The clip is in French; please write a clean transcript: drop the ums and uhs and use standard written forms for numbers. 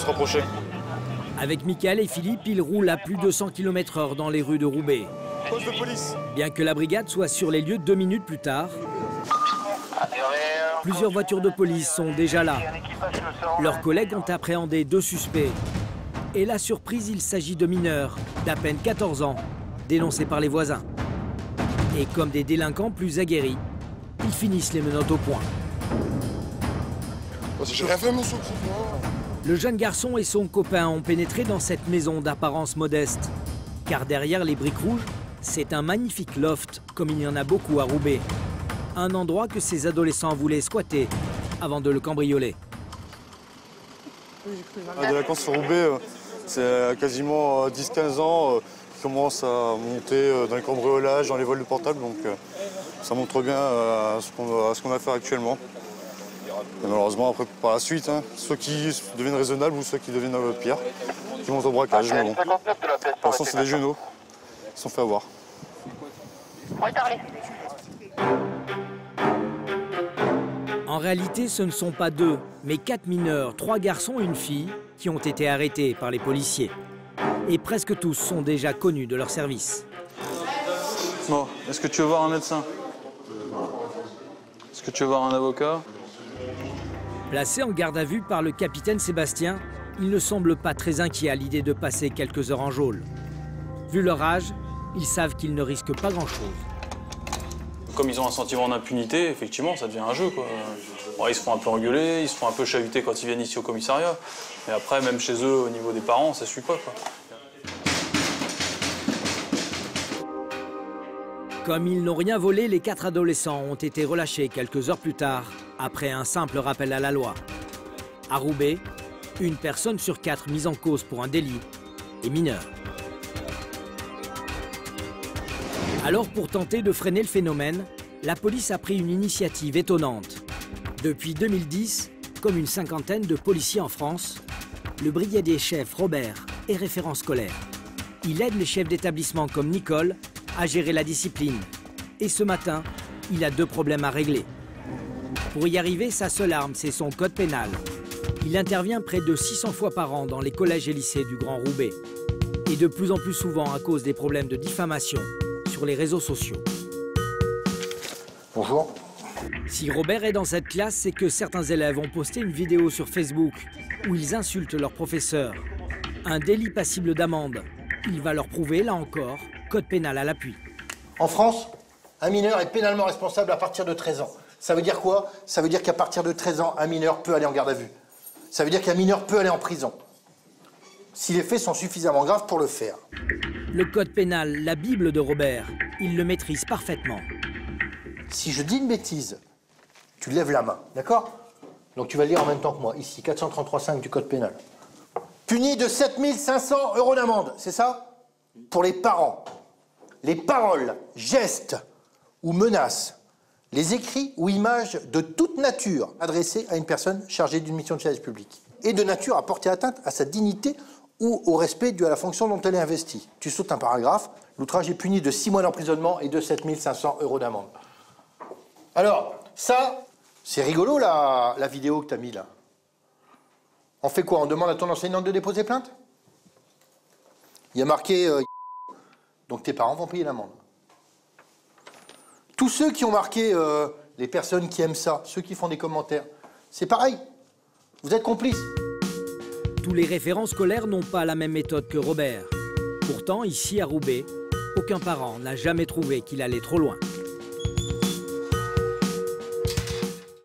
se rapprocher. Avec Michael et Philippe, ils roulent à plus de 100 km/h dans les rues de Roubaix. Poste de police. Bien que la brigade soit sur les lieux 2 minutes plus tard, plusieurs voitures de police sont déjà là. Leurs collègues ont appréhendé 2 suspects. Et la surprise, il s'agit de mineurs d'à peine 14 ans, dénoncés par les voisins. Et comme des délinquants plus aguerris, ils finissent les menottes au poing. J'ai rien fait, monsieur. Le jeune garçon et son copain ont pénétré dans cette maison d'apparence modeste. Car derrière les briques rouges, c'est un magnifique loft, comme il y en a beaucoup à Roubaix. Un endroit que ces adolescents voulaient squatter avant de le cambrioler. La délinquance sur Roubaix, c'est quasiment 10-15 ans qui commence à monter dans les cambriolages, dans les vols de portables. Donc ça montre bien ce qu'on a à faire actuellement. Et malheureusement, après, par la suite, ceux qui deviennent raisonnables ou ceux qui deviennent pires, qui montent au braquage. Mais bon, pour l'instant, c'est des genoux. Ils se sont fait avoir. En réalité, ce ne sont pas 2, mais 4 mineurs, 3 garçons et une fille, qui ont été arrêtés par les policiers. Et presque tous sont déjà connus de leur service. Bon, est-ce que tu veux voir un médecin? Est-ce que tu veux voir un avocat? Placés en garde à vue par le capitaine Sébastien, ils ne semblent pas très inquiets à l'idée de passer quelques heures en geôle. Vu leur âge, ils savent qu'ils ne risquent pas grand-chose. Comme ils ont un sentiment d'impunité, effectivement, ça devient un jeu, quoi. Bon, ils se font un peu engueuler, ils se font un peu chahuter quand ils viennent ici au commissariat. Mais après, même chez eux, au niveau des parents, ça suit pas, quoi. Comme ils n'ont rien volé, les 4 adolescents ont été relâchés quelques heures plus tard, après un simple rappel à la loi. À Roubaix, 1 personne sur 4 mise en cause pour un délit est mineure. Alors, pour tenter de freiner le phénomène, la police a pris une initiative étonnante. Depuis 2010, comme une 50aine de policiers en France, le brigadier chef Robert est référent scolaire. Il aide les chefs d'établissement comme Nicole à gérer la discipline. Et ce matin, il a 2 problèmes à régler. Pour y arriver, sa seule arme, c'est son code pénal. Il intervient près de 600 fois par an dans les collèges et lycées du Grand Roubaix. Et de plus en plus souvent à cause des problèmes de diffamation sur les réseaux sociaux. Bonjour. Si Robert est dans cette classe, c'est que certains élèves ont posté une vidéo sur Facebook où ils insultent leur professeur. Un délit passible d'amende. Il va leur prouver, là encore, code pénal à l'appui. En France, un mineur est pénalement responsable à partir de 13 ans. Ça veut dire quoi? Ça veut dire qu'à partir de 13 ans, un mineur peut aller en garde à vue. Ça veut dire qu'un mineur peut aller en prison, si les faits sont suffisamment graves pour le faire. Le code pénal, la Bible de Robert, il le maîtrise parfaitement. Si je dis une bêtise, tu lèves la main, d'accord? Donc tu vas le lire en même temps que moi, ici, 433.5 du code pénal. Puni de 7 500 € d'amende, c'est ça? Pour les parents, les paroles, gestes ou menaces, les écrits ou images de toute nature adressés à une personne chargée d'une mission de service public et de nature à porter atteinte à sa dignité ou au respect dû à la fonction dont elle est investie. Tu sautes un paragraphe, l'outrage est puni de 6 mois d'emprisonnement et de 7 500 € d'amende. Alors, ça, c'est rigolo la vidéo que tu as mis là. On fait quoi? On demande à ton enseignante de déposer plainte? Il y a marqué... donc tes parents vont payer l'amende. Tous ceux qui ont marqué les personnes qui aiment ça, ceux qui font des commentaires, c'est pareil. Vous êtes complices. Tous les référents scolaires n'ont pas la même méthode que Robert. Pourtant, ici à Roubaix, aucun parent n'a jamais trouvé qu'il allait trop loin.